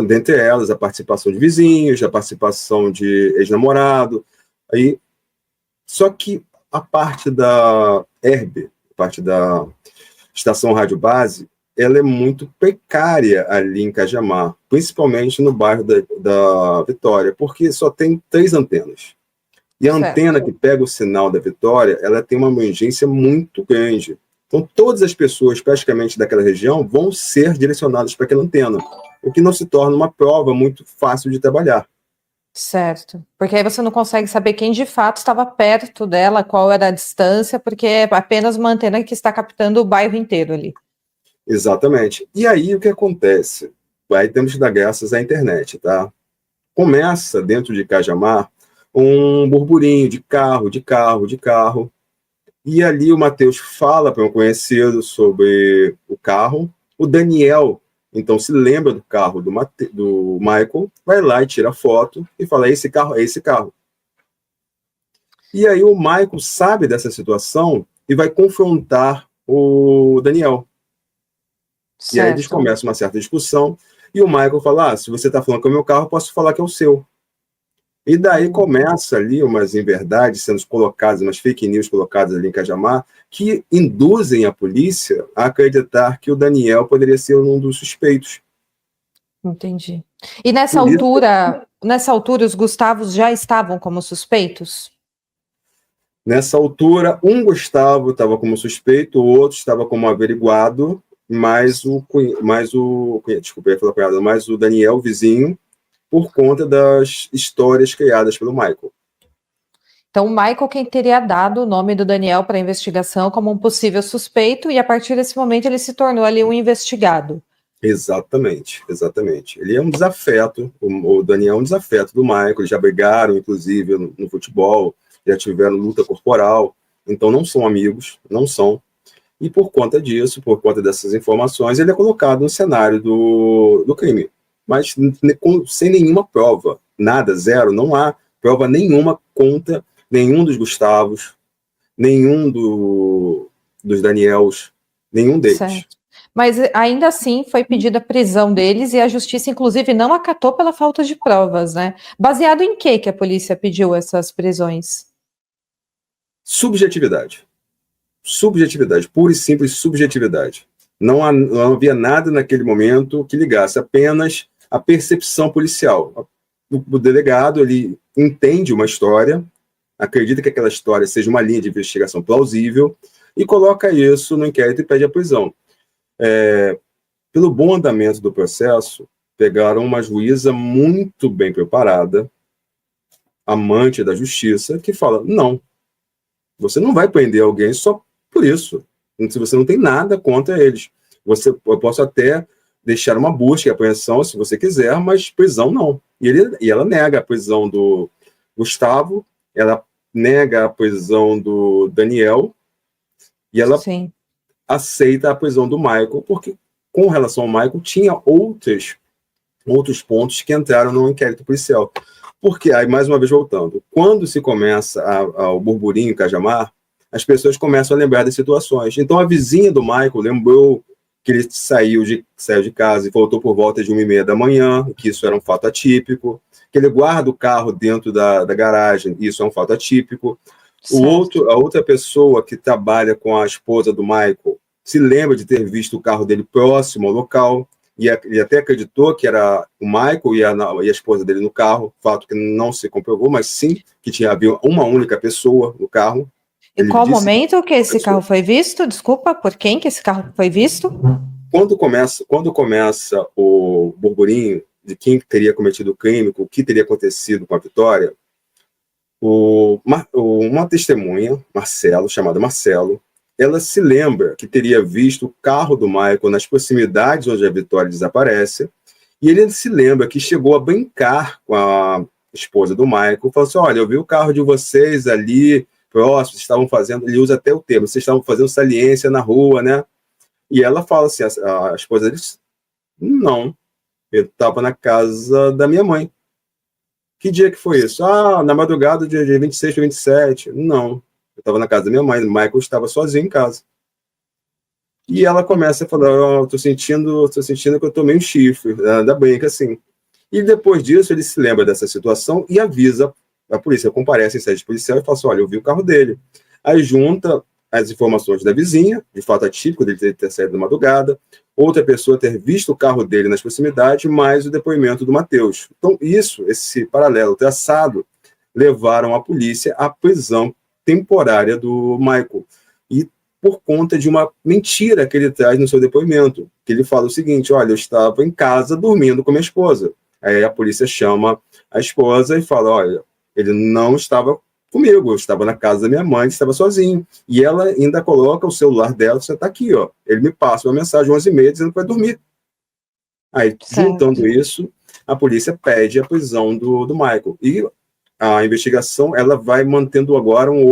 dentre elas a participação de vizinhos, a participação de ex-namorado. Aí, só que a parte da ERB, a parte da Estação Rádio Base, ela é muito precária ali em Cajamar, principalmente no bairro da Vitória, porque só tem 3 antenas. E a antena que pega o sinal da Vitória, ela tem uma abrangência muito grande. Então, todas as pessoas, praticamente, daquela região vão ser direcionadas para aquela antena, o que não se torna uma prova muito fácil de trabalhar. Certo, porque aí você não consegue saber quem de fato estava perto dela, qual era a distância, porque é apenas uma antena que está captando o bairro inteiro ali. Exatamente. E aí, o que acontece? Aí temos que dar graças à internet, tá? Começa, dentro de Cajamar, um burburinho de carro. E ali o Matheus fala para um conhecido sobre o carro. O Daniel, então, se lembra do carro do Michael, vai lá e tira foto e fala, esse carro é esse carro. E aí o Michael sabe dessa situação e vai confrontar o Daniel. Certo. E aí eles começam uma certa discussão e o Michael fala, se você está falando que é o meu carro, eu posso falar que é o seu. E daí começa ali umas inverdades sendo colocadas, umas fake news colocadas ali em Cajamar, que induzem a polícia a acreditar que o Daniel poderia ser um dos suspeitos. Entendi. E nessa altura, os Gustavos já estavam como suspeitos? Nessa altura, um Gustavo estava como suspeito, o outro estava como averiguado, mas o Daniel, vizinho, por conta das histórias criadas pelo Michael. Então, o Michael quem teria dado o nome do Daniel para a investigação como um possível suspeito, e a partir desse momento ele se tornou ali um investigado. Exatamente. Ele é um desafeto, o Daniel é um desafeto do Michael, eles já brigaram, inclusive, no futebol, já tiveram luta corporal, então não são amigos, não são. E por conta disso, por conta dessas informações, ele é colocado no cenário do crime. Mas sem nenhuma prova, nada, zero, não há prova nenhuma contra nenhum dos Gustavos, nenhum dos Daniels, nenhum deles. Certo. Mas ainda assim foi pedida a prisão deles e a justiça, inclusive, não acatou pela falta de provas, né? Baseado em que a polícia pediu essas prisões? Subjetividade, pura e simples subjetividade. Não havia nada naquele momento que ligasse, apenas a percepção policial. O delegado, ele entende uma história, acredita que aquela história seja uma linha de investigação plausível e coloca isso no inquérito e pede a prisão. Pelo bom andamento do processo, pegaram uma juíza muito bem preparada, amante da justiça, que fala, não, você não vai prender alguém só por isso, se você não tem nada contra eles. Eu posso até deixar uma busca e apreensão se você quiser, mas prisão não. E ela nega a prisão do Gustavo, ela nega a prisão do Daniel, e ela aceita a prisão do Michael, porque com relação ao Michael tinha outros pontos que entraram no inquérito policial. Porque, aí mais uma vez voltando, quando se começa o burburinho em Cajamar, as pessoas começam a lembrar das situações. Então, a vizinha do Michael lembrou que ele saiu de casa e voltou por volta de 1h30 da manhã, que isso era um fato atípico, que ele guarda o carro dentro da garagem, isso é um fato atípico. A outra pessoa que trabalha com a esposa do Michael se lembra de ter visto o carro dele próximo ao local, e ele até acreditou que era o Michael e a esposa dele no carro, fato que não se comprovou, mas sim que havia uma única pessoa no carro. Em qual momento que esse carro foi visto? Desculpa, por quem que esse carro foi visto? Quando começa o burburinho de quem teria cometido o crime, o que teria acontecido com a Vitória, uma testemunha, chamada Marcelo, ela se lembra que teria visto o carro do Michael nas proximidades onde a Vitória desaparece, e ele se lembra que chegou a brincar com a esposa do Michael, falou assim, olha, eu vi o carro de vocês ali próximo, estavam fazendo, ele usa até o termo, vocês estavam fazendo saliência na rua, né? E ela fala assim, a esposa dele, não, eu estava na casa da minha mãe. Que dia que foi isso? Na madrugada do dia 26 para 27. Não, eu estava na casa da minha mãe, o Michael estava sozinho em casa. E ela começa a falar, oh, tô sentindo que eu tomei um chifre, da brinca assim. E depois disso, ele se lembra dessa situação e avisa a polícia, comparece em sede policial e fala assim, olha, eu vi o carro dele. Aí junta as informações da vizinha, de fato atípico dele ter saído da madrugada, outra pessoa ter visto o carro dele nas proximidades, mais o depoimento do Matheus. Então, esse paralelo traçado, levaram a polícia à prisão temporária do Michael. E por conta de uma mentira que ele traz no seu depoimento, que ele fala o seguinte, olha, eu estava em casa dormindo com minha esposa. Aí a polícia chama a esposa e fala, olha, ele não estava comigo, eu estava na casa da minha mãe, estava sozinho. E ela ainda coloca o celular dela, você está aqui, ó. Ele me passa uma mensagem 11h30 dizendo que vai dormir. Aí, juntando isso, a polícia pede a prisão do Michael. E a investigação, ela vai mantendo agora um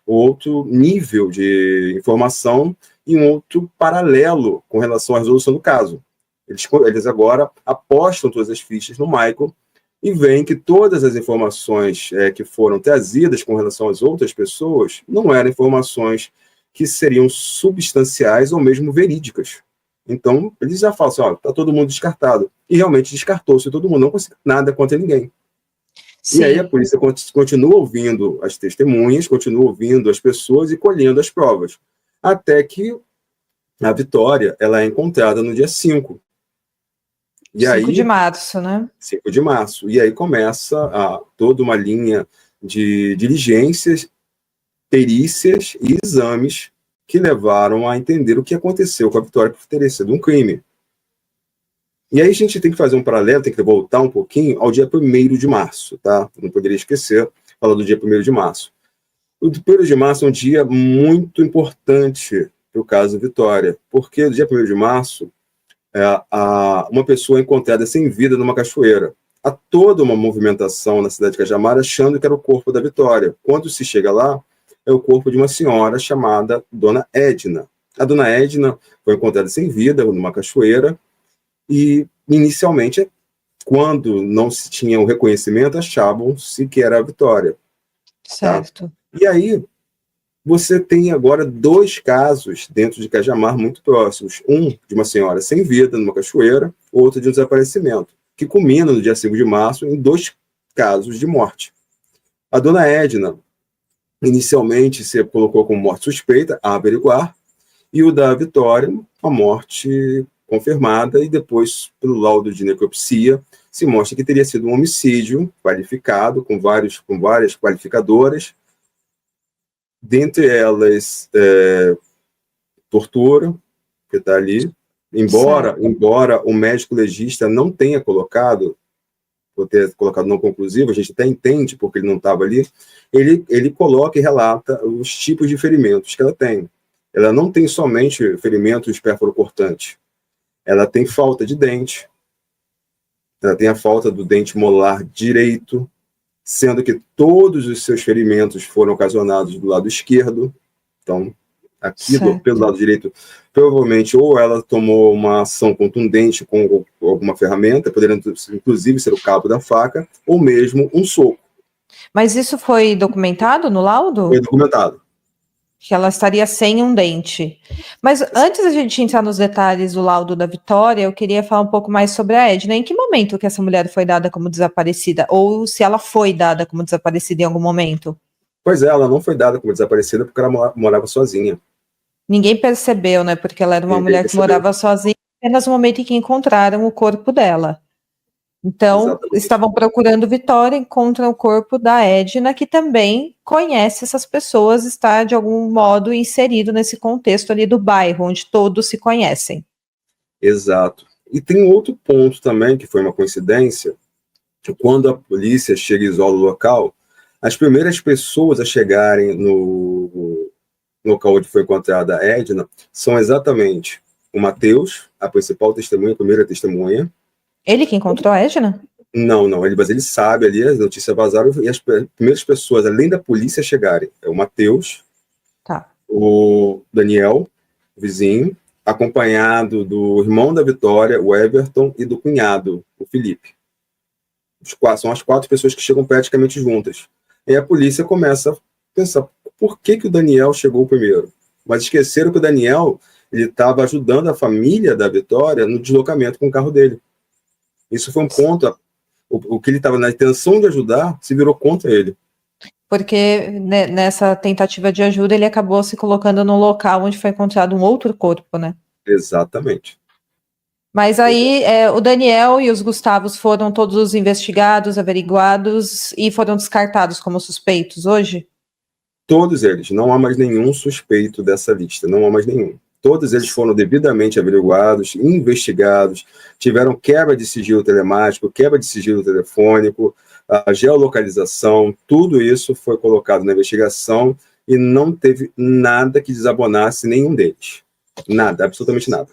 outro nível de informação e um outro paralelo com relação à resolução do caso. Eles agora apostam todas as fichas no Michael e veem que todas as informações que foram trazidas com relação às outras pessoas não eram informações que seriam substanciais ou mesmo verídicas. Então, eles já falam assim, ó, tá todo mundo descartado. E realmente descartou-se todo mundo, não conseguiu nada contra ninguém. Sim. E aí a polícia continua ouvindo as testemunhas, continua ouvindo as pessoas e colhendo as provas. Até que a Vitória, ela é encontrada no dia 5. E 5 de março, né? 5 de março. E aí começa toda uma linha de diligências, perícias e exames que levaram a entender o que aconteceu com a Vitória por ter sido um crime. E aí a gente tem que fazer um paralelo, tem que voltar um pouquinho ao dia 1º de março, tá? Não poderia esquecer, falar do dia 1º de março. O 1º de março é um dia muito importante para o caso Vitória, porque no dia 1º de março, uma pessoa é encontrada sem vida numa cachoeira. Há toda uma movimentação na cidade de Cajamar achando que era o corpo da Vitória. Quando se chega lá, é o corpo de uma senhora chamada Dona Edna. A Dona Edna foi encontrada sem vida numa cachoeira e, inicialmente, quando não se tinha o reconhecimento, achavam-se que era a Vitória. Certo. Tá? E aí, você tem agora 2 casos dentro de Cajamar muito próximos. Um de uma senhora sem vida numa cachoeira, outro de um desaparecimento, que culmina no dia 5 de março em 2 casos de morte. A Dona Edna, inicialmente, se colocou como morte suspeita, a averiguar, e o da Vitória, a morte confirmada, e depois, pelo laudo de necropsia, se mostra que teria sido um homicídio qualificado, com várias qualificadoras, dentre elas tortura, que está ali, embora o médico legista não tenha colocado, por ter colocado não conclusivo, a gente até entende porque ele não estava ali, ele coloca e relata os tipos de ferimentos que ela tem. Ela não tem somente ferimentos pérfuro-cortantes, ela tem falta de dente, ela tem a falta do dente molar direito, sendo que todos os seus ferimentos foram ocasionados do lado esquerdo. Então, aqui pelo lado direito, provavelmente ou ela tomou uma ação contundente com alguma ferramenta, poderia inclusive ser o cabo da faca, ou mesmo um soco. Mas isso foi documentado no laudo? Foi documentado. Que ela estaria sem um dente. Mas antes da gente entrar nos detalhes do laudo da Vitória, eu queria falar um pouco mais sobre a Edna. Em que momento que essa mulher foi dada como desaparecida? Ou se ela foi dada como desaparecida em algum momento? Pois é, ela não foi dada como desaparecida porque ela morava sozinha. Ninguém percebeu, né? Porque ela era uma mulher que morava sozinha, apenas no momento em que encontraram o corpo dela. Então, exatamente, estavam procurando Vitória, encontram o corpo da Edna, que também conhece essas pessoas, está de algum modo inserido nesse contexto ali do bairro, onde todos se conhecem. Exato. E tem um outro ponto também, que foi uma coincidência, que quando a polícia chega e isola o local, as primeiras pessoas a chegarem no local onde foi encontrada a Edna são exatamente o Matheus, a principal testemunha, a primeira testemunha. Ele que encontrou a Edna? Não, mas ele sabe ali, as notícias vazaram, e as primeiras pessoas, além da polícia chegarem, é o Matheus, o Daniel, o vizinho, acompanhado do irmão da Vitória, o Everton, e do cunhado, o Felipe. São as 4 pessoas que chegam praticamente juntas. E a polícia começa a pensar, por que o Daniel chegou primeiro? Mas esqueceram que o Daniel ele estava ajudando a família da Vitória no deslocamento com o carro dele. Isso foi um ponto, o que ele estava na intenção de ajudar se virou contra ele. Porque nessa tentativa de ajuda ele acabou se colocando no local onde foi encontrado um outro corpo, né? Exatamente. Mas aí o Daniel e os Gustavos foram todos investigados, averiguados e foram descartados como suspeitos hoje? Todos eles, não há mais nenhum suspeito dessa lista, não há mais nenhum. Todos eles foram devidamente averiguados, investigados, tiveram quebra de sigilo telemático, quebra de sigilo telefônico, a geolocalização, tudo isso foi colocado na investigação e não teve nada que desabonasse nenhum deles. Nada, absolutamente nada.